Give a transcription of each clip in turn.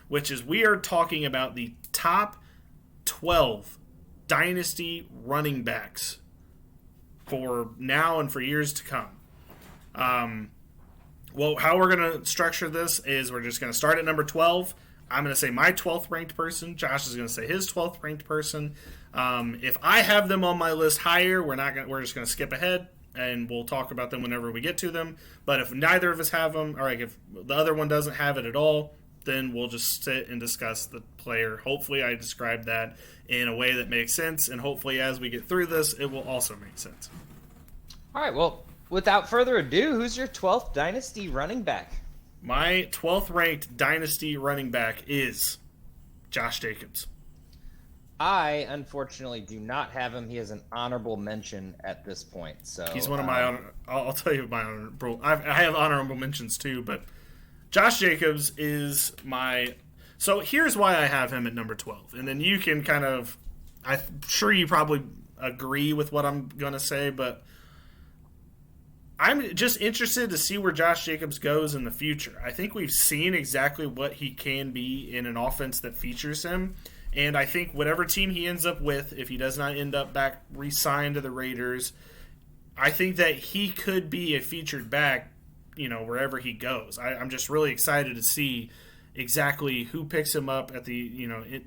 which is we are talking about the top 12 Dynasty running backs for now and for years to come. Well, how we're going to structure this is we're just going to start at number 12. I'm going to say my 12th ranked person. Josh is going to say his 12th ranked person. If I have them on my list higher, we're just going to skip ahead and we'll talk about them whenever we get to them. But if neither of us have them, or like if the other one doesn't have it at all, then we'll just sit and discuss the player. Hopefully I described that in a way that makes sense, and hopefully as we get through this, it will also make sense. All right, well, without further ado, who's your 12th Dynasty running back? My 12th ranked Dynasty running back is Josh Jacobs. I, unfortunately, do not have him. He has an honorable mention at this point. So he's one of my I'll tell you my honorable. I have honorable mentions too, but Josh Jacobs is my. So here's why I have him at number 12, and then you can kind of. I'm sure you probably agree with what I'm going to say, but I'm just interested to see where Josh Jacobs goes in the future. I think we've seen exactly what he can be in an offense that features him. And I think whatever team he ends up with, if he does not end up back re-signed to the Raiders, I think that he could be a featured back, wherever he goes. I'm just really excited to see exactly who picks him up at the,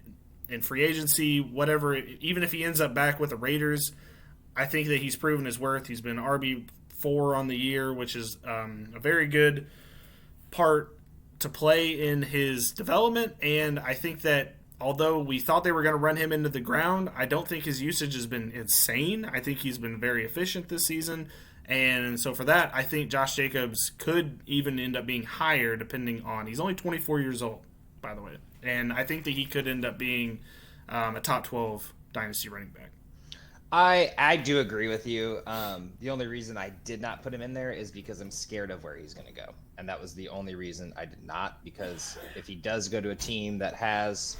in free agency, whatever. Even if he ends up back with the Raiders, I think that he's proven his worth. He's been RB4 on the year, which is a very good part to play in his development. And I think that although we thought they were going to run him into the ground, I don't think his usage has been insane. I think he's been very efficient this season. And so for that, I think Josh Jacobs could even end up being higher depending on – he's only 24 years old, by the way. And I think that he could end up being a top 12 Dynasty running back. I do agree with you. The only reason I did not put him in there is because I'm scared of where he's going to go. And that was the only reason I did not, because if he does go to a team that has,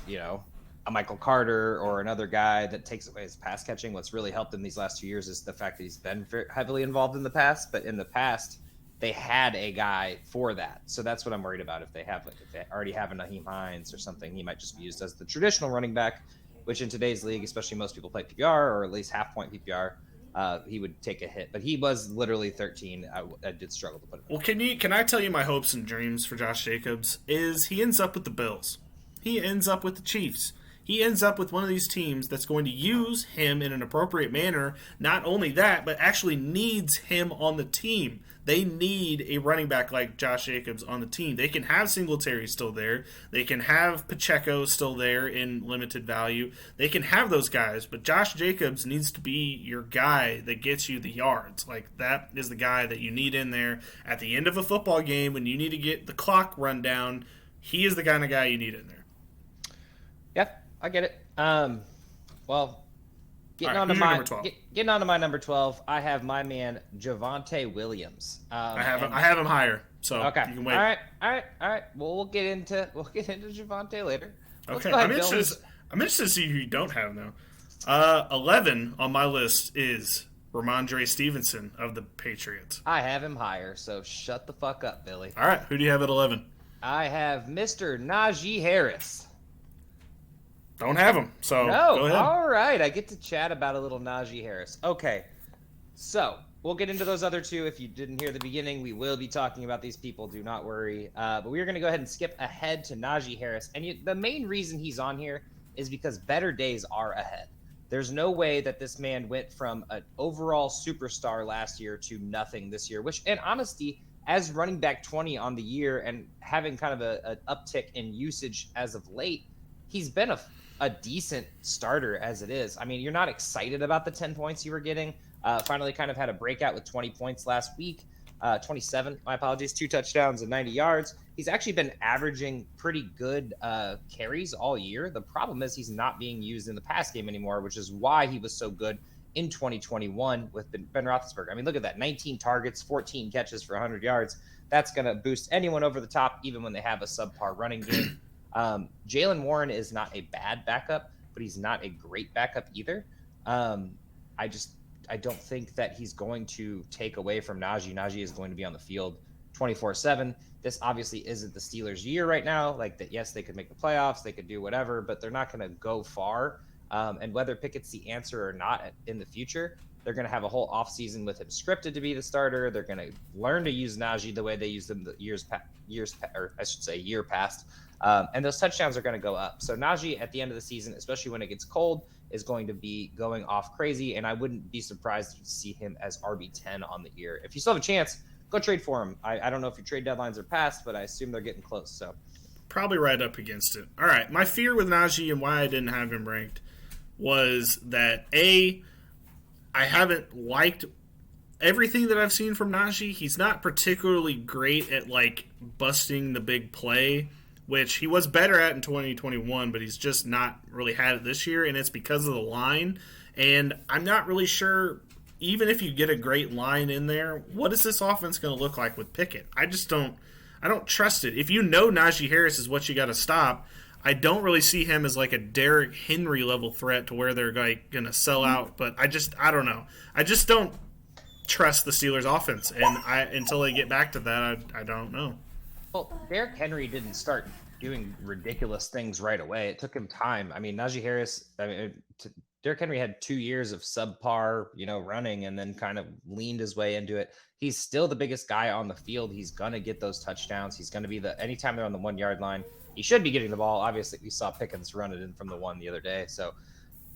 a Michael Carter or another guy that takes away his pass catching, what's really helped him these last 2 years is the fact that he's been very heavily involved in the past. But in the past, they had a guy for that. So that's what I'm worried about. If they already have a Naheem Hines or something, he might just be used as the traditional running back, which in today's league, especially most people play PPR or at least half-point PPR, he would take a hit. But he was literally 13. I did struggle to put him in. Well, can I tell you my hopes and dreams for Josh Jacobs is he ends up with the Bills. He ends up with the Chiefs. He ends up with one of these teams that's going to use him in an appropriate manner. Not only that, but actually needs him on the team. They need a running back like Josh Jacobs on the team. They can have Singletary still there. They can have Pacheco still there in limited value. They can have those guys, but Josh Jacobs needs to be your guy that gets you the yards. Like, that is the guy that you need in there at the end of a football game when you need to get the clock run down. He is the kind of guy you need in there. Yeah, I get it. Well, getting on to my number 12, I have my man Javonte Williams. I have him higher, so okay. You can wait. All right. Well, we'll get into Javonte later. Okay, I'm interested to see who you don't have now. 11 on my list is Ramondre Stevenson of the Patriots. I have him higher, so shut the fuck up, Billy. All right, who do you have at 11? I have Mr. Najee Harris. Don't have him, so no. Go ahead. All right, I get to chat about a little Najee Harris. Okay, so we'll get into those other two. If you didn't hear the beginning, we will be talking about these people. Do not worry. But we are going to go ahead and skip ahead to Najee Harris. And the main reason he's on here is because better days are ahead. There's no way that this man went from an overall superstar last year to nothing this year, which, in honesty, as running back 20 on the year and having kind of an uptick in usage as of late, he's been a decent starter as it is. I mean, you're not excited about the 10 points you were getting. Finally kind of had a breakout with 20 points last week. 27, my apologies, 2 touchdowns and 90 yards. He's actually been averaging pretty good carries all year. The problem is he's not being used in the pass game anymore, which is why he was so good in 2021 with Ben Roethlisberger. I mean, look at that, 19 targets, 14 catches for 100 yards. That's going to boost anyone over the top, even when they have a subpar running game. Jaylen Warren is not a bad backup, but he's not a great backup either. I don't think that he's going to take away from Najee. Najee is going to be on the field 24/7. This obviously isn't the Steelers' year right now. Like that, yes, they could make the playoffs, they could do whatever, but they're not going to go far. And whether Pickett's the answer or not in the future, they're going to have a whole offseason with him scripted to be the starter. They're going to learn to use Najee the way they used him the year past. And those touchdowns are going to go up. So Najee at the end of the season, especially when it gets cold, is going to be going off crazy. And I wouldn't be surprised to see him as RB10 on the year. If you still have a chance, go trade for him. I don't know if your trade deadlines are passed, but I assume they're getting close. So probably right up against it. All right. My fear with Najee and why I didn't have him ranked was that I haven't liked everything that I've seen from Najee. He's not particularly great at like busting the big play, which he was better at in 2021, but he's just not really had it this year, and it's because of the line. And I'm not really sure, even if you get a great line in there, what is this offense going to look like with Pickett? I don't trust it. If you know Najee Harris is what you got to stop, I don't really see him as like a Derrick Henry level threat to where they're like going to sell out. But I don't know. I just don't trust the Steelers offense, and until they get back to that, I don't know. Well, Derrick Henry didn't start doing ridiculous things right away. It took him time. I mean, Najee Harris. Derrick Henry had 2 years of subpar, running, and then kind of leaned his way into it. He's still the biggest guy on the field. He's gonna get those touchdowns. He's gonna be anytime they're on the 1 yard line, he should be getting the ball. Obviously, we saw Pickens run it in from the 1 the other day. So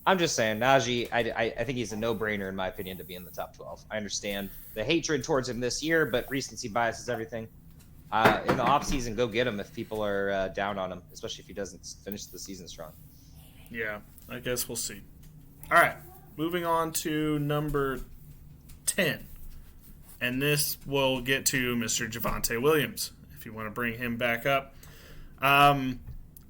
I'm just saying, Najee, I think he's a no-brainer in my opinion to be in the top 12. I understand the hatred towards him this year, but recency bias is everything. In the offseason, go get him if people are down on him, especially if he doesn't finish the season strong. Yeah, I guess we'll see. All right, moving on to number 10. And this will get to Mr. Javonte Williams, if you want to bring him back up.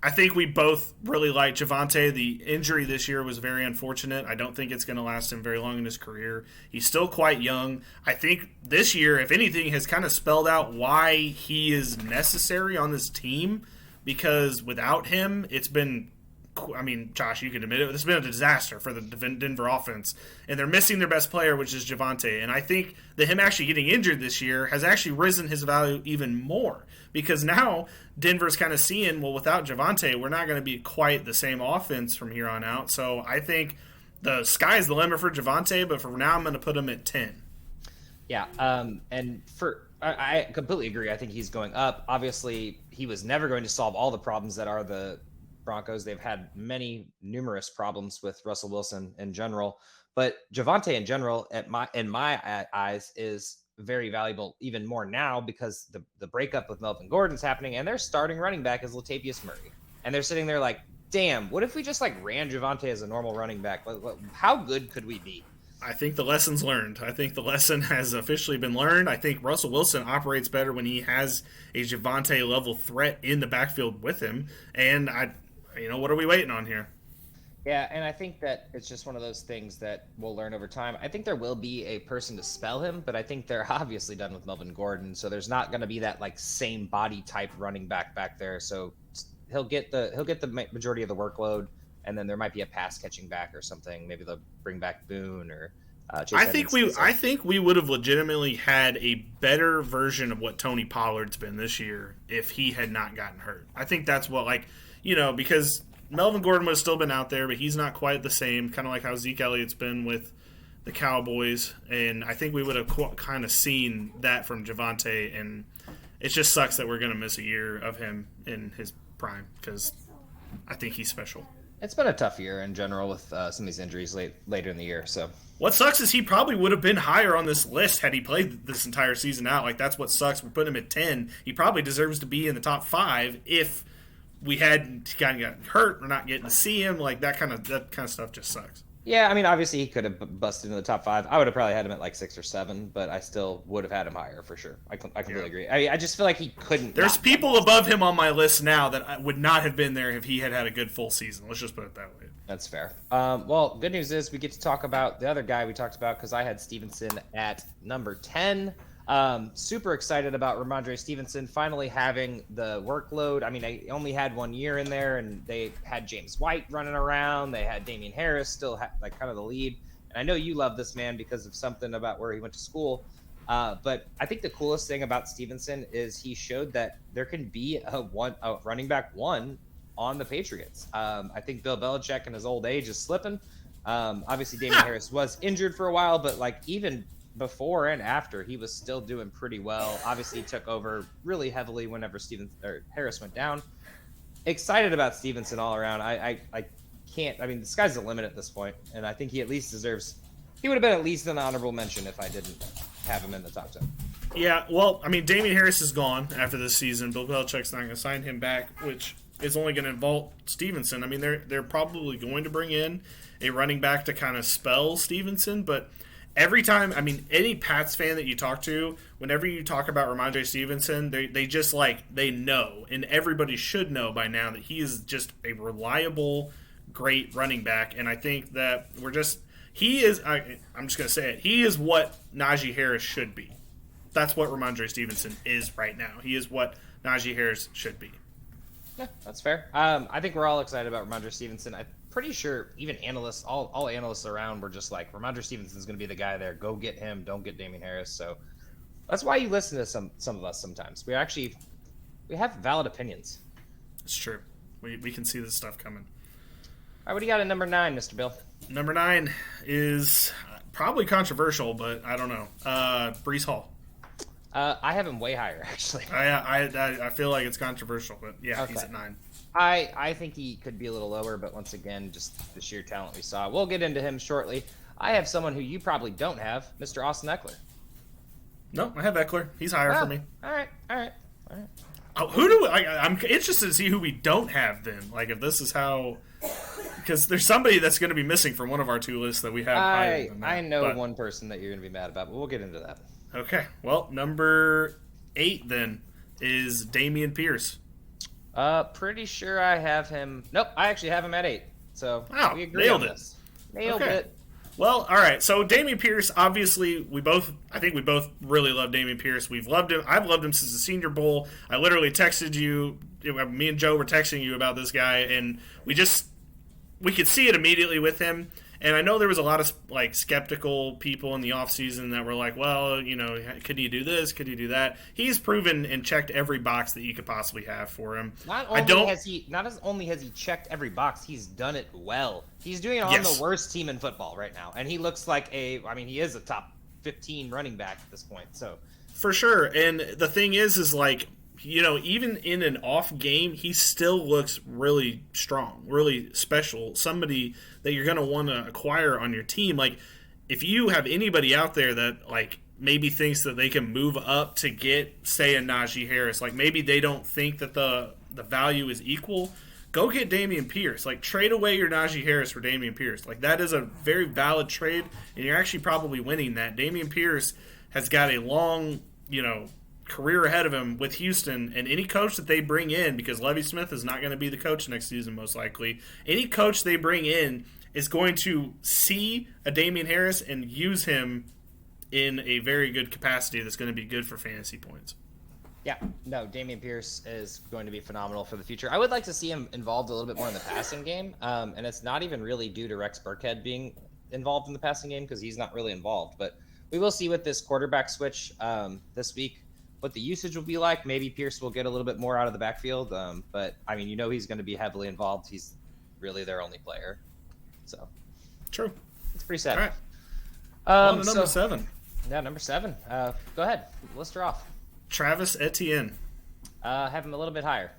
I think we both really like Javonte. The injury this year was very unfortunate. I don't think it's going to last him very long in his career. He's still quite young. I think this year, if anything, has kind of spelled out why he is necessary on this team, because without him, it's been, Josh, you can admit it, it's been a disaster for the Denver offense. And they're missing their best player, which is Javonte. And I think that him actually getting injured this year has actually risen his value even more. Because now Denver's kind of seeing, well, without Javonte, we're not going to be quite the same offense from here on out. So I think the sky's the limit for Javonte, but for now I'm going to put him at 10. Yeah, I completely agree. I think he's going up. Obviously, he was never going to solve all the problems that are the Broncos. They've had numerous problems with Russell Wilson in general, but Javonte in general, in my eyes, is very valuable even more now because the breakup with Melvin Gordon's happening, and their starting running back is Latavius Murray, and they're sitting there like, damn, what if we just like ran Javonte as a normal running back? How good could we be? I think the lesson's learned. I think the lesson has officially been learned. I think Russell Wilson operates better when he has a Javonte level threat in the backfield with him, and what are we waiting on here? Yeah, and I think that it's just one of those things that we'll learn over time. I think there will be a person to spell him, but I think they're obviously done with Melvin Gordon, so there's not going to be that like same body type running back there. So he'll get the majority of the workload, and then there might be a pass catching back or something. Maybe they'll bring back Boone or Chase I think we would have legitimately had a better version of what Tony Pollard's been this year if he had not gotten hurt. I think that's what because Melvin Gordon would have still been out there, but he's not quite the same, kind of like how Zeke Elliott's been with the Cowboys. And I think we would have kind of seen that from Javonte, and it just sucks that we're going to miss a year of him in his prime because I think he's special. It's been a tough year in general with some of these injuries later in the year. So what sucks is he probably would have been higher on this list had he played this entire season out. Like, that's what sucks. We're putting him at 10. He probably deserves to be in the top 5 if we had kind of got hurt. We're not getting to see him. Like, that kind of stuff just sucks. Yeah, obviously he could have busted into the top 5. I would have probably had him at like 6 or 7, but I still would have had him higher for sure. I completely agree. I just feel like he couldn't. There's people above him on my list now that would not have been there if he had had a good full season. Let's just put it that way. That's fair. Well, good news is we get to talk about the other guy we talked about because I had Stevenson at number 10. Super excited about Ramondre Stevenson finally having the workload. I only had 1 year in there, and they had James White running around. They had Damian Harris still kind of the lead. And I know you love this man because of something about where he went to school. But I think the coolest thing about Stevenson is he showed that there can be a running back one on the Patriots. I think Bill Belichick in his old age is slipping. Obviously, Damian Harris was injured for a while, but like even before and after, he was still doing pretty well. Obviously, he took over really heavily whenever Harris went down. Excited about Stevenson all around. I can't. I mean, the sky's the limit at this point, and I think he at least deserves. He would have been at least an honorable mention if I didn't have him in the top 10. Yeah, well, I mean, Damian Harris is gone after this season. Bill Belichick's not going to sign him back, which is only going to involve Stevenson. I mean, they're probably going to bring in a running back to kind of spell Stevenson, but every time, I mean, any Pats fan that you talk to, whenever you talk about Ramondre Stevenson, they just they know, and everybody should know by now that he is just a reliable, great running back, and I think that I'm just going to say it, he is what Najee Harris should be. That's what Ramondre Stevenson is right now. He is what Najee Harris should be. Yeah, that's fair. I think we're all excited about Ramondre Stevenson. I'm pretty sure even analysts, all analysts around were just like, Ramondre Stevenson's going to be the guy there. Go get him. Don't get Damian Harris. So that's why you listen to some of us sometimes. We have valid opinions. It's true. We can see this stuff coming. All right, what do you got at number 9, Mr. Bill? Number 9 is probably controversial, but I don't know. Breece Hall. I have him way higher, actually. I feel like it's controversial, but yeah, okay. He's at 9. I think he could be a little lower, but once again, just the sheer talent we saw. We'll get into him shortly. I have someone who you probably don't have, Mr. Austin Eckler. No, I have Eckler. He's higher for me. All right. Oh, I'm interested to see who we don't have then. Like if this is how, because there's somebody that's going to be missing from one of our 2 lists that we have higher than that. I know one person that you're going to be mad about, but we'll get into that. Okay. Well, number 8 then is Dameon Pierce. Pretty sure I have him. Nope, I actually have him at 8. So we agree nailed on it. This. Nailed it. Well, all right. So Dameon Pierce, obviously, I think we both really love Dameon Pierce. We've loved him. I've loved him since the Senior Bowl. I literally texted you. Me and Joe were texting you about this guy, and we could see it immediately with him. And I know there was a lot of skeptical people in the offseason that were like, well, could he do this? Could he do that? He's proven and checked every box that you could possibly have for him. Not only has he checked every box, he's done it well. He's doing it on the worst team in football right now. And he looks like he is a top 15 running back at this point. So for sure. And the thing is even in an off game, he still looks really strong, really special. Somebody that you're going to want to acquire on your team. Like, if you have anybody out there that, maybe thinks that they can move up to get, say, a Najee Harris, maybe they don't think that the value is equal, go get Dameon Pierce. Trade away your Najee Harris for Dameon Pierce. That is a very valid trade, and you're actually probably winning that. Dameon Pierce has got a long, career ahead of him with Houston, and any coach that they bring in, because Lovie Smith is not going to be the coach next season most likely, any coach they bring in is going to see a Dameon Harris and use him in a very good capacity that's going to be good for fantasy points. Yeah, no, Dameon Pierce is going to be phenomenal for the future. I would like to see him involved a little bit more in the passing game, and it's not even really due to Rex Burkhead being involved in the passing game because he's not really involved, but we will see with this quarterback switch this week what the usage will be like. Maybe Pierce will get a little bit more out of the backfield, but he's going to be heavily involved. He's really their only player, so true. It's pretty sad. All right. Number 7. Yeah, number 7. Go ahead, list her off. Travis Etienne. Have him a little bit higher.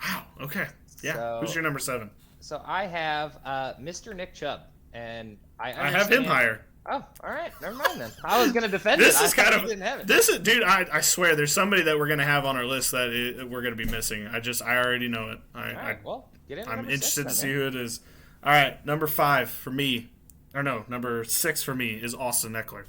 Wow. Okay. Yeah. So, who's your number 7? So I have Mr. Nick Chubb, and I have him higher. Oh, all right. Never mind then. I was going to defend this it. Is kind of this is, dude. I swear, there's somebody that we're going to have on our list that we're going to be missing. I already know it. All right. Well, get in. I'm interested to see who it is. All right, number 5 for me, number 6 for me is Austin Eckler.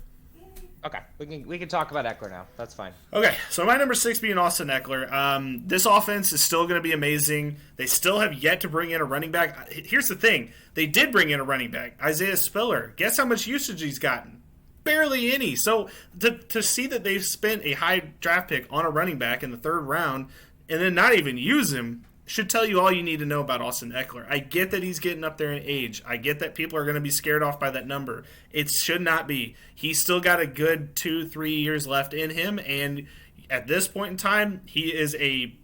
Okay, we can talk about Eckler now. That's fine. Okay, so my number 6 being Austin Eckler. This offense is still going to be amazing. They still have yet to bring in a running back. Here's the thing. They did bring in a running back, Isaiah Spiller. Guess how much usage he's gotten? Barely any. So to see that they've spent a high draft pick on a running back in the 3rd round and then not even use him should tell you all you need to know about Austin Eckler. I get that he's getting up there in age. I get that people are going to be scared off by that number. It should not be. He's still got a good 2-3 years left in him, and at this point in time, he is a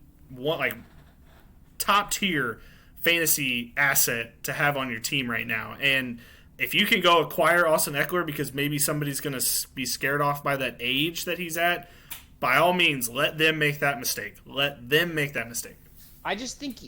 top tier fantasy asset to have on your team right now. And if you can go acquire Austin Eckler because maybe somebody's going to be scared off by that age that he's at, by all means, let them make that mistake. Let them make that mistake. I just think,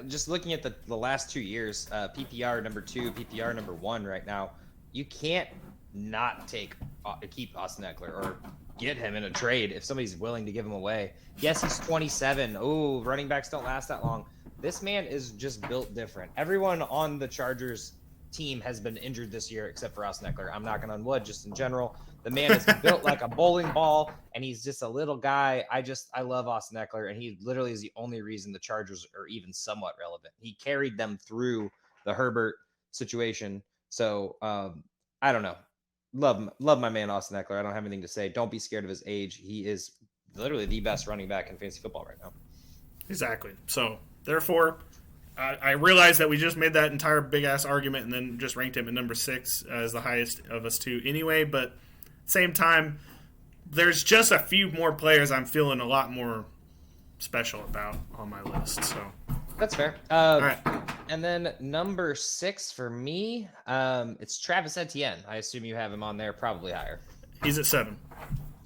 just looking at the last 2 years, PPR number 2, PPR number 1 right now, you can't not keep Austin Eckler or get him in a trade if somebody's willing to give him away. Yes, he's 27. Oh, running backs don't last that long. This man is just built different. Everyone on the Chargers team has been injured this year except for Austin Eckler. I'm knocking on wood just in general. The man is built like a bowling ball, and he's just a little guy. I love Austin Eckler, and he literally is the only reason the Chargers are even somewhat relevant. He carried them through the Herbert situation. So I don't know. Love my man Austin Eckler. I don't have anything to say. Don't be scared of his age. He is literally the best running back in fantasy football right now. Exactly. So therefore, I realize that we just made that entire big-ass argument and then just ranked him at number 6 as the highest of us two anyway, but same time, there's just a few more players I'm feeling a lot more special about on my list. So that's fair. All right. And then number 6 for me, it's Travis Etienne. I assume you have him on there, probably higher. He's at 7.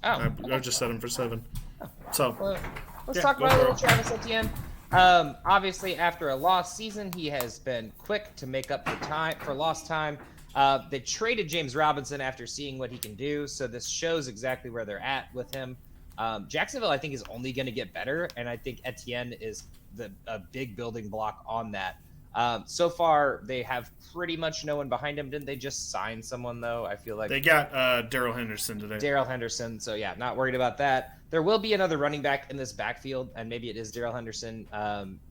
Oh, I just set him for 7. So let's talk about a little Travis Etienne. Obviously, after a lost season, he has been quick to make up for lost time. They traded James Robinson after seeing what he can do, so this shows exactly where they're at with him. Jacksonville, I think, is only going to get better, and I think Etienne is a big building block on that. So far, they have pretty much no one behind him. Didn't they just sign someone, though? I feel like they got Darrell Henderson today. Darrell Henderson, so yeah, not worried about that. There will be another running back in this backfield, and maybe it is Darrell Henderson.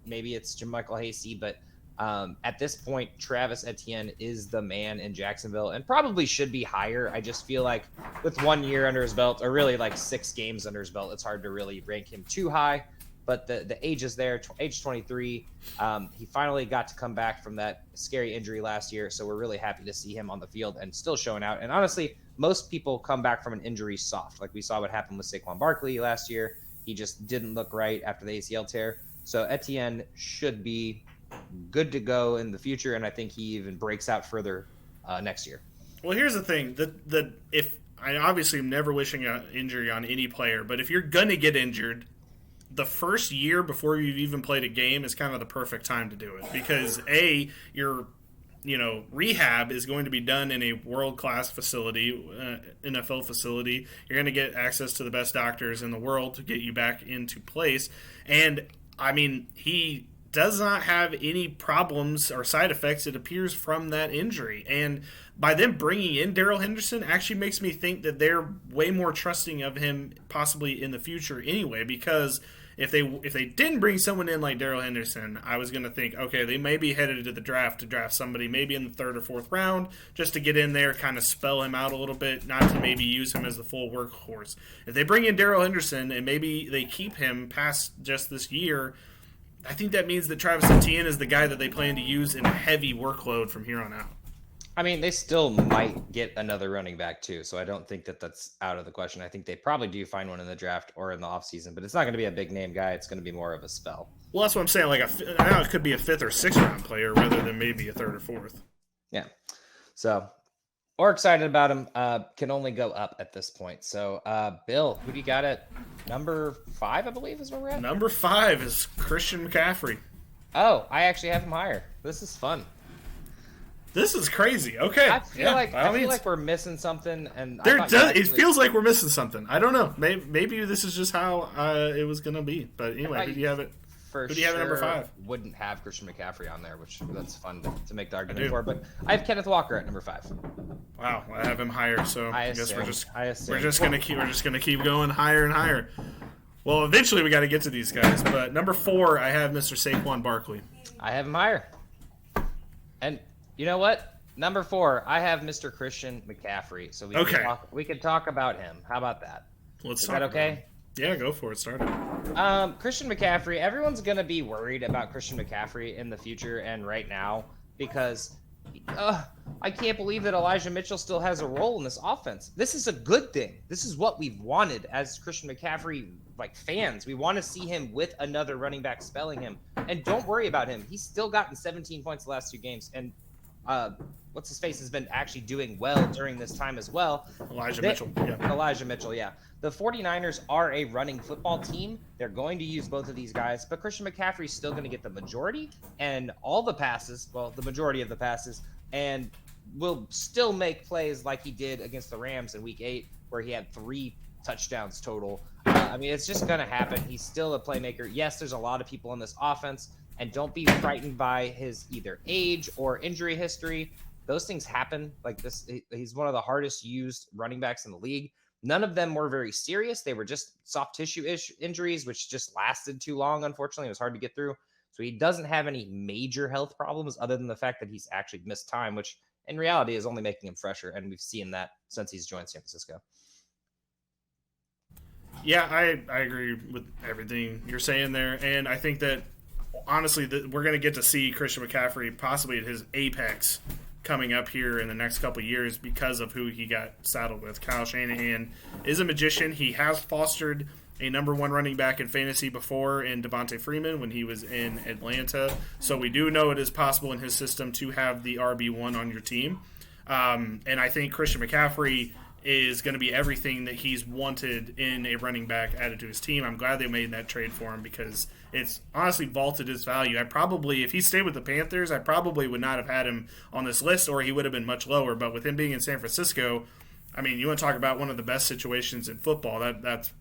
Maybe it's JaMychal Hasty, but at this point, Travis Etienne is the man in Jacksonville and probably should be higher. I just feel like with 1 year under his belt, or really like 6 games under his belt, it's hard to really rank him too high. But the age is there, age 23. He finally got to come back from that scary injury last year, so we're really happy to see him on the field and still showing out. And honestly, most people come back from an injury soft. Like we saw what happened with Saquon Barkley last year. He just didn't look right after the ACL tear. So Etienne should be good to go in the future, and I think he even breaks out further next year. Well, here's the thing: that if I obviously am never wishing an injury on any player, but if you're gonna get injured, the first year before you've even played a game is kind of the perfect time to do it because your rehab is going to be done in a world-class facility, NFL facility. You're going to get access to the best doctors in the world to get you back into place, and I mean he does not have any problems or side effects, it appears, from that injury. And by them bringing in Darrell Henderson actually makes me think that they're way more trusting of him possibly in the future anyway, because if they didn't bring someone in like Darrell Henderson, I was going to think, okay, they may be headed to the draft to draft somebody maybe in the 3rd or 4th round just to get in there, kind of spell him out a little bit, not to maybe use him as the full workhorse. If they bring in Darrell Henderson and maybe they keep him past just this year, I think that means that Travis Etienne is the guy that they plan to use in a heavy workload from here on out. I mean, they still might get another running back too, so I don't think that that's out of the question. I think they probably do find one in the draft or in the offseason, but it's not going to be a big name guy. It's going to be more of a spell. Well, that's what I'm saying. Like now it could be a 5th or 6th round player rather than maybe a 3rd or 4th. Yeah. So we're excited about him. Can only go up at this point. So, Bill, who do you got at number 5, I believe is where we're at? Number 5 is Christian McCaffrey. Oh, I actually have him higher. This is fun. This is crazy. Okay. I feel like we're missing something, and it feels like we're missing something. I don't know. Maybe this is just how it was going to be. But anyway, who do you have it? Who do you have at number 5? Wouldn't have Christian McCaffrey on there, which that's fun to make the argument for. But I have Kenneth Walker at number 5. Wow, I have him higher. So I guess we're just gonna keep going higher and higher. Well, eventually we got to get to these guys. But number 4, I have Mr. Saquon Barkley. I have him higher. And you know what? Number 4, I have Mr. Christian McCaffrey. So we can talk about him. How about that? Is that okay? Yeah, go for it. Start it. Christian McCaffrey. Everyone's gonna be worried about Christian McCaffrey in the future and right now because I can't believe that Elijah Mitchell still has a role in this offense. This is a good thing. This is what we've wanted as Christian McCaffrey fans. We want to see him with another running back spelling him. And don't worry about him. He's still gotten 17 points the last 2 games. And what's his face has been actually doing well during this time as well. Elijah Mitchell. Yeah. The 49ers are a running football team. They're going to use both of these guys, but Christian McCaffrey's still going to get the majority and all the passes, well, the majority of the passes, and will still make plays like he did against the Rams in Week 8, where he had 3 touchdowns total. It's just going to happen. He's still a playmaker. Yes, there's a lot of people in this offense, and don't be frightened by his either age or injury history. Those things happen. Like this, he's one of the hardest used running backs in the league. None of them were very serious. They were just soft tissue-ish injuries, which just lasted too long, unfortunately. It was hard to get through. So he doesn't have any major health problems other than the fact that he's actually missed time, which in reality is only making him fresher. And we've seen that since he's joined San Francisco. Yeah, I agree with everything you're saying there. And I think that, honestly, we're going to get to see Christian McCaffrey possibly at his apex coming up here in the next couple of years because of who he got saddled with. Kyle Shanahan is a magician. He has fostered a number 1 running back in fantasy before in Devontae Freeman when he was in Atlanta. So we do know it is possible in his system to have the RB1 on your team. And I think Christian McCaffrey is going to be everything that he's wanted in a running back added to his team. I'm glad they made that trade for him because it's honestly vaulted his value. If he stayed with the Panthers, I probably would not have had him on this list, or he would have been much lower. But with him being in San Francisco, you want to talk about one of the best situations in football. That's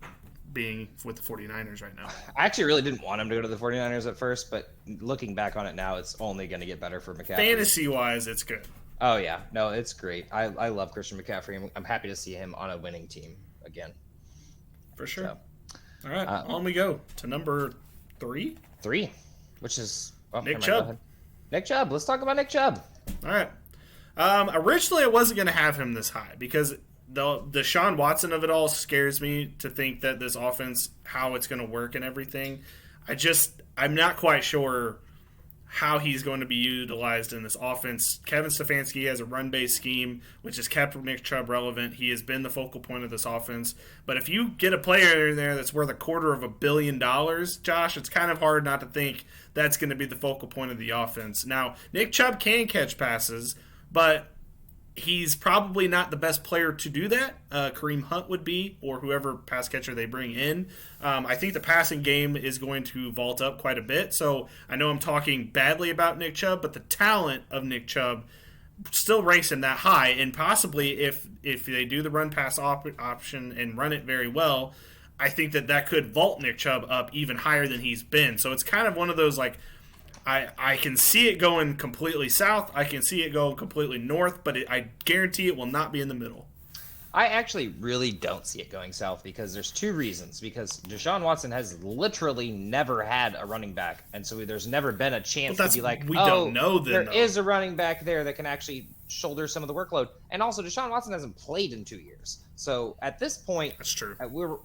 being with the 49ers right now. I actually really didn't want him to go to the 49ers at first, but looking back on it now, it's only going to get better for McCaffrey. Fantasy-wise, it's good. Oh, yeah. No, it's great. I love Christian McCaffrey. I'm happy to see him on a winning team again. For sure. So, all right, on we go to number 3. 3, which is... Nick Chubb. Nick Chubb. Let's talk about Nick Chubb. All right. Originally, I wasn't going to have him this high because the Deshaun Watson of it all scares me to think that this offense, how it's going to work and everything. I'm not quite sure how he's going to be utilized in this offense. Kevin Stefanski has a run-based scheme, which has kept Nick Chubb relevant. He has been the focal point of this offense. But if you get a player in there that's worth $250 million, Josh, it's kind of hard not to think that's going to be the focal point of the offense. Now, Nick Chubb can catch passes, but he's probably not the best player to do that. Kareem Hunt would be, or whoever pass catcher they bring in. I think the passing game is going to vault up quite a bit. So I know I'm talking badly about Nick Chubb, but the talent of Nick Chubb still ranks him that high. And possibly if they do the run-pass option and run it very well, I think that could vault Nick Chubb up even higher than he's been. So it's kind of one of those I can see it going completely south. I can see it going completely north, but I guarantee it will not be in the middle. I actually really don't see it going south because there's 2 reasons. Because Deshaun Watson has literally never had a running back, and so there's never been a chance to be like, don't know then, there is a running back there that can actually shoulder some of the workload. And also, Deshaun Watson hasn't played in 2 years. So at this point, that's true.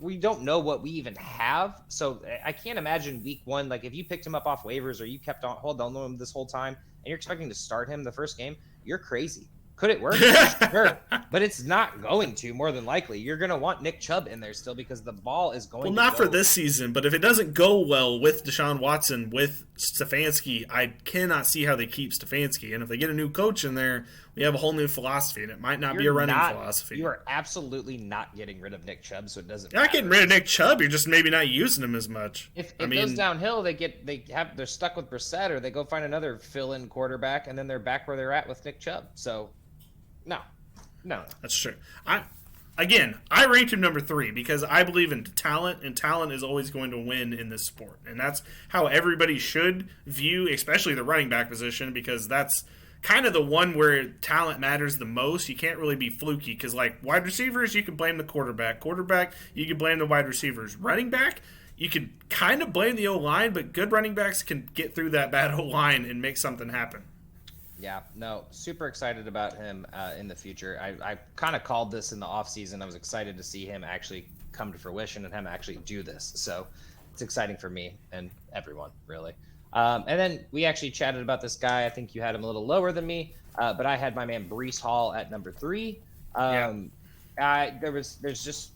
We don't know what we even have. So I can't imagine week 1, if you picked him up off waivers or you kept on hold on to him this whole time and you're expecting to start him the first game, you're crazy. Could it work? Sure. But it's not going to, more than likely. You're going to want Nick Chubb in there still because the ball is going to go. Well, not for this season, but if it doesn't go well with Deshaun Watson, with Stefanski, I cannot see how they keep Stefanski. And if they get a new coach in there, we have a whole new philosophy, and it might not be a running philosophy. You are absolutely not getting rid of Nick Chubb, so it doesn't matter. You're not getting rid of Nick Chubb. You're just maybe not using him as much. If it goes downhill, they're stuck with Brissett, or they go find another fill-in quarterback, and then they're back where they're at with Nick Chubb. So, no. That's true. I ranked him number 3 because I believe in talent, and talent is always going to win in this sport. And that's how everybody should view, especially the running back position, because that's kind of the one where talent matters the most. You can't really be fluky because, wide receivers, you can blame the quarterback. Quarterback, you can blame the wide receivers. Running back, you can kind of blame the O-line, but good running backs can get through that bad O-line and make something happen. Yeah, no, super excited about him in the future. I kind of called this in the offseason. I was excited to see him actually come to fruition and him actually do this. So it's exciting for me and everyone, really. And then we actually chatted about this guy. I think you had him a little lower than me, but I had my man Breece Hall at number 3. There's just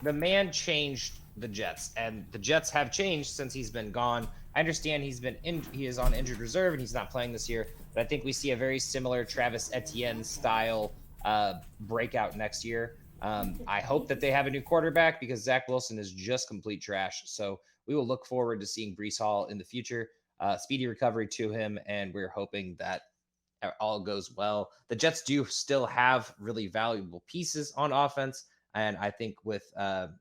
the man changed the Jets, and the Jets have changed since he's been gone. I understand he is on injured reserve and he's not playing this year, but I think we see a very similar Travis Etienne style breakout next year. I hope that they have a new quarterback because Zach Wilson is just complete trash. So we will look forward to seeing Breece Hall in the future. Speedy recovery to him, and we're hoping that all goes well. The Jets do still have really valuable pieces on offense, and I think with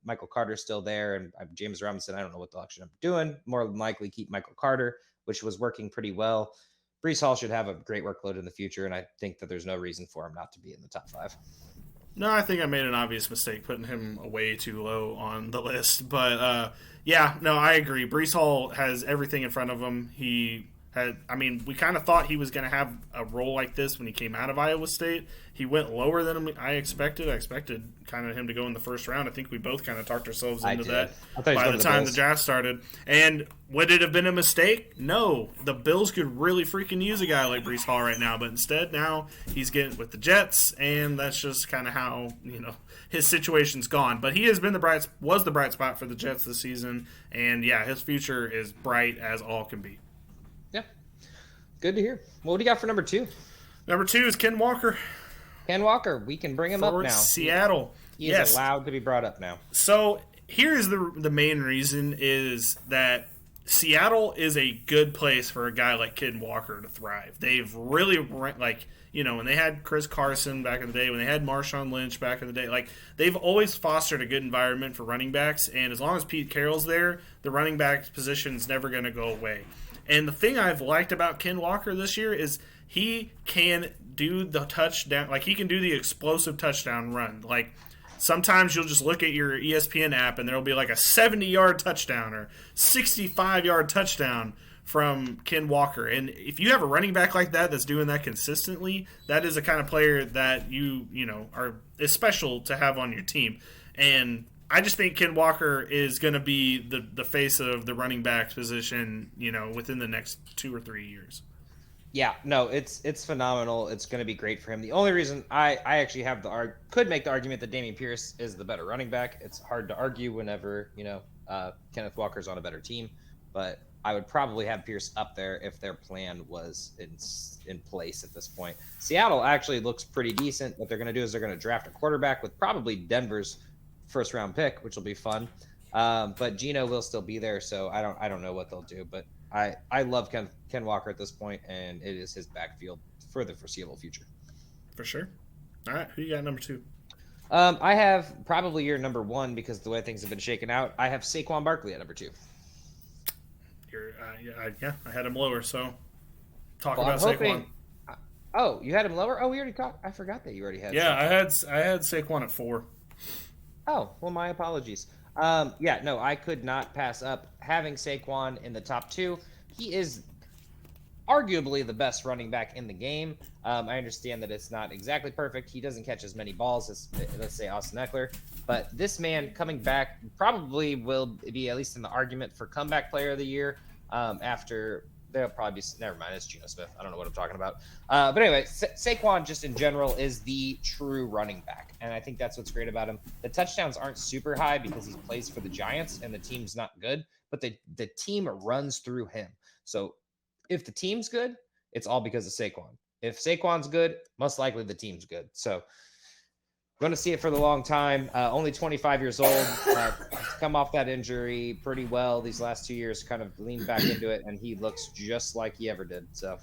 Michael Carter still there and James Robinson, I don't know what they'll actually end up doing. More than likely keep Michael Carter, which was working pretty well. Breece Hall should have a great workload in the future, and I think that there's no reason for him not to be in the top 5. No, I think I made an obvious mistake putting him way too low on the list. But, yeah, no, I agree. Breece Hall has everything in front of him. We kind of thought he was going to have a role like this when he came out of Iowa State. He went lower than I expected. I expected kind of him to go in the first round. I think we both kind of talked ourselves into that by the time the draft started. And would it have been a mistake? No. The Bills could really freaking use a guy like Breece Hall right now. But instead, now he's getting with the Jets, and that's just kind of how, his situation's gone. But he has been the bright spot for the Jets this season. And, yeah, his future is bright as all can be. Yeah. Good to hear. What do you got for number 2? Number 2 is Ken Walker. Ken Walker, we can bring him up now. Seattle. He is allowed to be brought up now. So here's the main reason is that Seattle is a good place for a guy like Ken Walker to thrive. They've really, when they had Chris Carson back in the day, when they had Marshawn Lynch back in the day, they've always fostered a good environment for running backs. And as long as Pete Carroll's there, the running back position is never going to go away. And the thing I've liked about Ken Walker this year is he can do the touchdown, he can do the explosive touchdown run. Sometimes you'll just look at your ESPN app and there'll be a 70-yard touchdown or 65-yard touchdown from Ken Walker. And if you have a running back like that that's doing that consistently, that is the kind of player that is special to have on your team. And I just think Ken Walker is going to be the face of the running back position, within the next 2 or 3 years. Yeah, no, it's phenomenal. It's going to be great for him. The only reason I actually could make the argument that Dameon Pierce is the better running back. It's hard to argue whenever, Kenneth Walker's on a better team, but I would probably have Pierce up there if their plan was in place at this point. Seattle actually looks pretty decent. What they're going to do is they're going to draft a quarterback with probably Denver's first round pick, which will be fun. But Geno will still be there, so I don't know what they'll do, but I love Ken Walker at this point, and it is his backfield for the foreseeable future. For sure. All right, who you got number 2? I have probably your number 1 because the way things have been shaken out. I have Saquon Barkley at number 2. I had him lower, so talk about Saquon. Oh, you had him lower? Oh, we already talked. I forgot that you already had. Yeah, Saquon. I had Saquon at 4. Oh, well, my apologies. I could not pass up having Saquon in the top 2. He is arguably the best running back in the game. I understand that it's not exactly perfect. He doesn't catch as many balls as, let's say, Austin Eckler. But this man coming back probably will be at least in the argument for comeback player of the year after they'll probably be – never mind, it's Geno Smith. I don't know what I'm talking about. But anyway, Saquon just in general is the true running back, and I think that's what's great about him. The touchdowns aren't super high because he plays for the Giants and the team's not good, but the team runs through him. So if the team's good, it's all because of Saquon. If Saquon's good, most likely the team's good. So going to see it for the long time. Only 25 years old. Come off that injury pretty well these last 2 years, kind of leaned back into it, and he looks just like he ever did. So,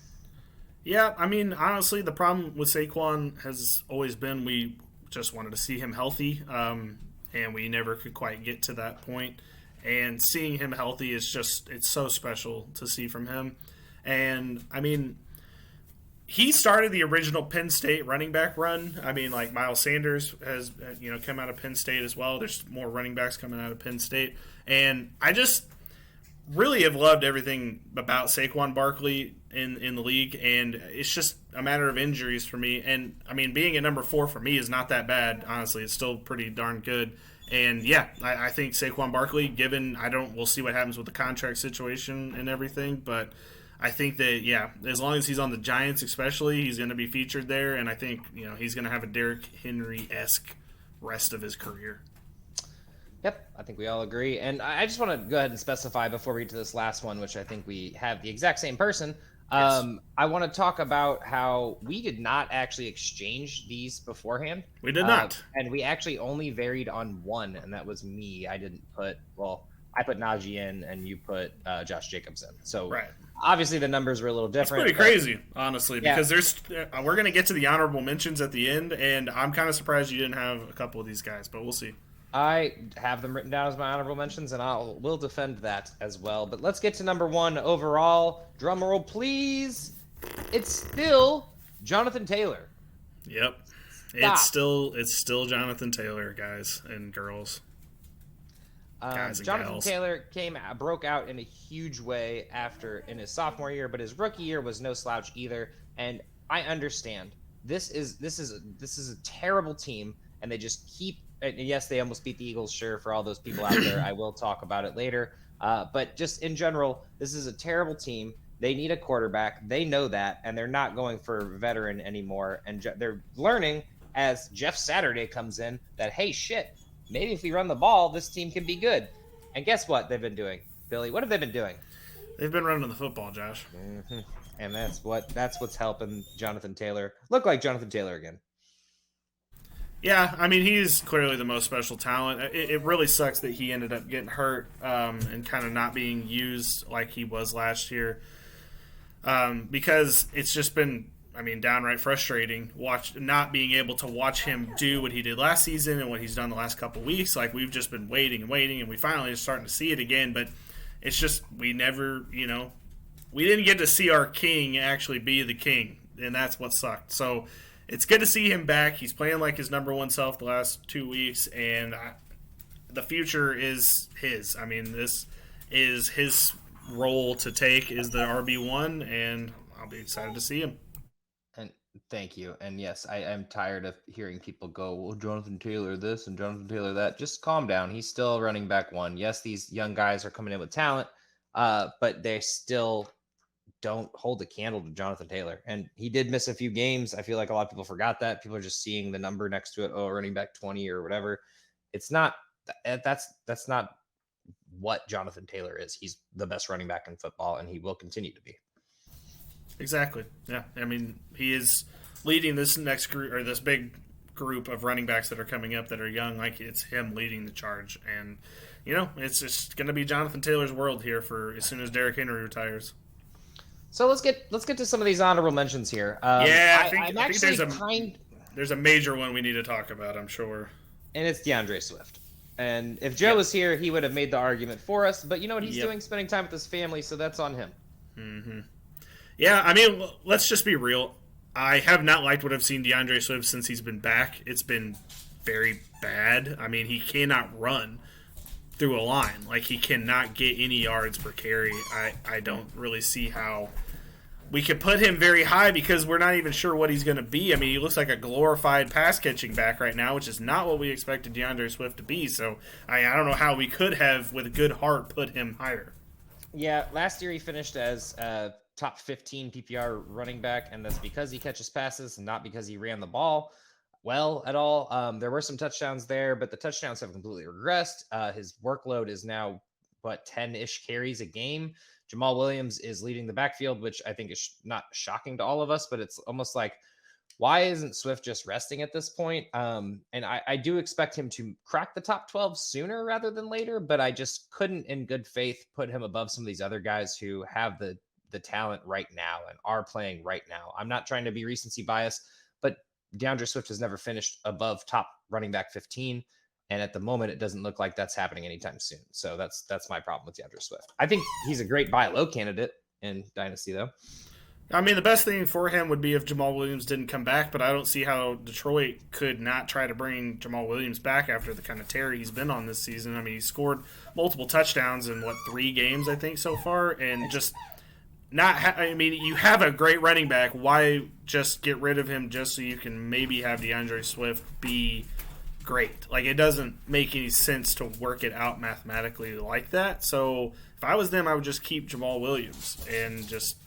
yeah, honestly, the problem with Saquon has always been we just wanted to see him healthy, and we never could quite get to that point. And seeing him healthy is it's so special to see from him. And, he started the original Penn State running back run. Miles Sanders has, come out of Penn State as well. There's more running backs coming out of Penn State. And I just really have loved everything about Saquon Barkley in the league. And it's just a matter of injuries for me. And, being at number 4 for me is not that bad. Honestly, it's still pretty darn good. And yeah, I think Saquon Barkley, we'll see what happens with the contract situation and everything, but I think that, yeah, as long as he's on the Giants especially, he's going to be featured there, and I think, he's going to have a Derrick Henry-esque rest of his career. Yep, I think we all agree. And I just want to go ahead and specify before we get to this last one, which I think we have the exact same person. Yes. I want to talk about how we did not actually exchange these beforehand. We did not. And we actually only varied on one, and that was me. I put Najee in, and you put Josh Jacobs in. So right. Obviously the numbers were a little different. It's pretty crazy, honestly, because we're going to get to the honorable mentions at the end, and I'm kind of surprised you didn't have a couple of these guys, but we'll see. I have them written down as my honorable mentions, and will defend that as well. But let's get to number one overall. Drum roll, please. It's still Jonathan Taylor. Yep. Stop. It's still Jonathan Taylor, guys and girls. Guys and Jonathan gals. Taylor broke out in a huge way in his sophomore year, but his rookie year was no slouch either. And I understand this is a terrible team, and they just keep. And yes, they almost beat the Eagles, sure, for all those people out there. I will talk about it later. But just in general, this is a terrible team. They need a quarterback. They know that, and they're not going for a veteran anymore. And they're learning as Jeff Saturday comes in that, hey, shit, maybe if we run the ball, this team can be good. And guess what they've been doing? Billy, what have they been doing? They've been running the football, Josh. Mm-hmm. And that's what's helping Jonathan Taylor look like Jonathan Taylor again. Yeah, I mean, he's clearly the most special talent. It really sucks that he ended up getting hurt and kind of not being used like he was last year because it's just been, downright frustrating not being able to watch him do what he did last season and what he's done the last couple of weeks. Like, we've just been waiting, and we finally are starting to see it again, but it's just we never, we didn't get to see our king actually be the king, and that's what sucked. So it's good to see him back. He's playing like his number one self the last 2 weeks, and the future is his. This is his role to take is the RB1, and I'll be excited to see him. And thank you. And yes, I am tired of hearing people go, well, Jonathan Taylor this and Jonathan Taylor that. Just calm down. He's still running back one. Yes, these young guys are coming in with talent, but they still don't hold a candle to Jonathan Taylor. And he did miss a few games. I feel like a lot of people forgot that. People are just seeing the number next to it, running back 20 or whatever. It's not that's not what Jonathan Taylor is. He's the best running back in football, and he will continue to be. Exactly. Yeah. He is leading this next group, or this big group of running backs that are coming up that are young. Like, it's him leading the charge. And, it's just going to be Jonathan Taylor's world here for as soon as Derrick Henry retires. So let's get to some of these honorable mentions here. I think there's a major one we need to talk about, I'm sure. And it's DeAndre Swift. And if Joe was here, he would have made the argument for us. But you know what he's doing? Spending time with his family, so that's on him. Mm-hmm. Yeah, let's just be real. I have not liked what I've seen DeAndre Swift since he's been back. It's been very bad. He cannot run through a line. Like, he cannot get any yards per carry. I don't really see how we could put him very high because we're not even sure what he's going to be. He looks like a glorified pass-catching back right now, which is not what we expected DeAndre Swift to be. So I don't know how we could have, with a good heart, put him higher. Yeah, last year he finished as top 15 PPR running back, and that's because he catches passes and not because he ran the ball well at all. There were some touchdowns there, but the touchdowns have completely regressed. His workload is now 10-ish carries a game. Jamal Williams is leading the backfield, which I think is not shocking to all of us, but it's almost like, why isn't Swift just resting at this point? And I do expect him to crack the top 12 sooner rather than later, but I just couldn't in good faith put him above some of these other guys who have the talent right now and are playing right now. I'm not trying to be recency bias, but DeAndre Swift has never finished above top running back 15. And at the moment, it doesn't look like that's happening anytime soon. So that's my problem with DeAndre Swift. I think he's a great buy low candidate in Dynasty, though. The best thing for him would be if Jamal Williams didn't come back, but I don't see how Detroit could not try to bring Jamal Williams back after the kind of tear he's been on this season. He scored multiple touchdowns in, 3 games, I think, so far, and just you have a great running back. Why just get rid of him just so you can maybe have DeAndre Swift be great. Like, it doesn't make any sense to work it out mathematically like that. So if I was them, I would just keep Jamal Williams and just,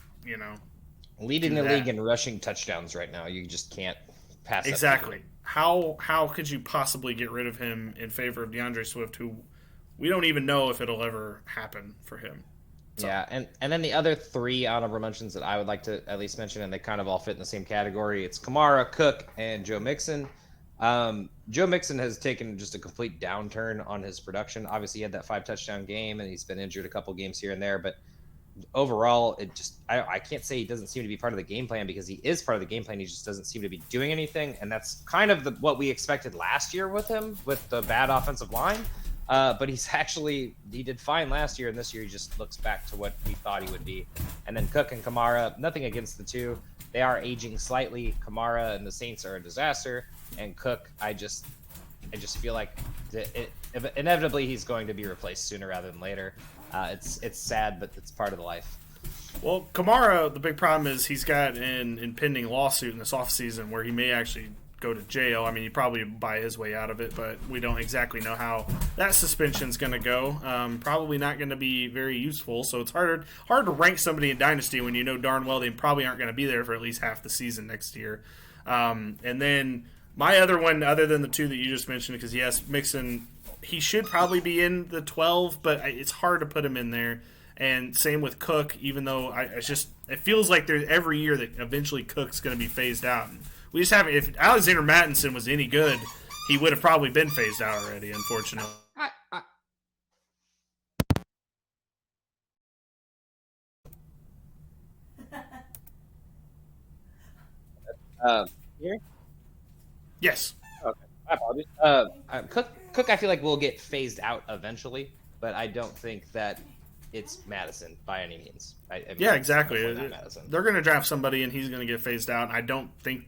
leading the league in rushing touchdowns right now. You just can't pass exactly. How could you possibly get rid of him in favor of DeAndre Swift, who we don't even know if it'll ever happen for him? So. Yeah, and then the other 3 honorable mentions that I would like to at least mention, and they kind of all fit in the same category. It's Kamara, Cook, and Joe Mixon. Joe Mixon has taken just a complete downturn on his production. Obviously, he had that 5-touchdown game, and he's been injured a couple games here and there. But overall, I can't say he doesn't seem to be part of the game plan, because he is part of the game plan. He just doesn't seem to be doing anything, and that's kind of what we expected last year with him, with the bad offensive line. But he did fine last year, and this year he just looks back to what we thought he would be. And then Cook and Kamara, nothing against the two. They are aging slightly. Kamara and the Saints are a disaster, and Cook, I just feel like inevitably he's going to be replaced sooner rather than later. It's sad, but it's part of the life. Well, Kamara, the big problem is he's got an impending lawsuit in this offseason where he may actually go to jail. I mean, he'd probably buy his way out of it, but we don't exactly know how that suspension's going to go. Probably not going to be very useful, so it's hard to rank somebody in Dynasty when you know darn well they probably aren't going to be there for at least half the season next year. And then my other one, other than the 2 that you just mentioned, because yes, Mixon, he should probably be in the 12, but it's hard to put him in there. And same with Cook, even though it feels like there's every year that eventually Cook's going to be phased out. And we just haven't. If Alexander Mattinson was any good, he would have probably been phased out already, unfortunately. Here? Yes. Okay. I apologize. Cook, I feel like will get phased out eventually, but I don't think that it's Madison by any means. Yeah, exactly. They're going to draft somebody, and he's going to get phased out. I don't think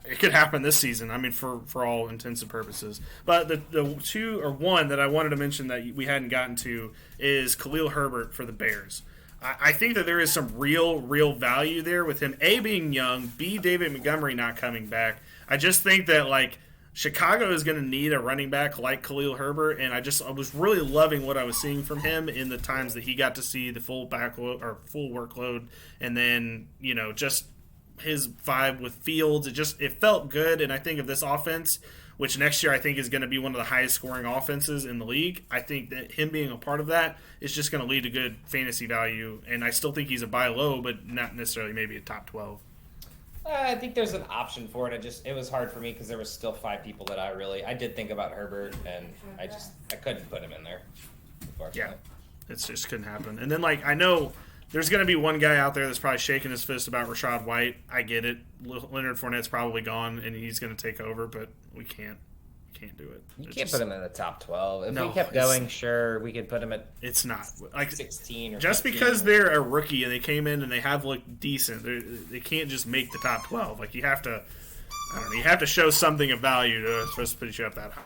it could happen this season. I mean, for all intents and purposes. But the 2 or 1 that I wanted to mention that we hadn't gotten to is Khalil Herbert for the Bears. I think that there is some real value there with him, A, being young, B, David Montgomery not coming back. I just think that, like, Chicago is going to need a running back like Khalil Herbert, and I was really loving what I was seeing from him in the times that he got to see the full workload, and then just his vibe with Fields. It felt good, and I think of this offense, which next year I think is going to be one of the highest scoring offenses in the league. I think that him being a part of that is just going to lead to good fantasy value, and I still think he's a buy low, but not necessarily maybe a top 12. I think there's an option for it. It was hard for me because there was still 5 people that I did think about Herbert, and I couldn't put him in there. Yeah, it just couldn't happen. And then, like, I know there's going to be one guy out there that's probably shaking his fist about Rachaad White. I get it. Leonard Fournette's probably gone, and he's going to take over, but we can't do it. You can't put him in the top 12. If we kept going, sure, we could put him at. It's not like 16 or just 15. Because they're a rookie and they came in and they have looked decent. They can't just make the top 12. Like, you have to, I don't know. You have to show something of value for us to put you up that high.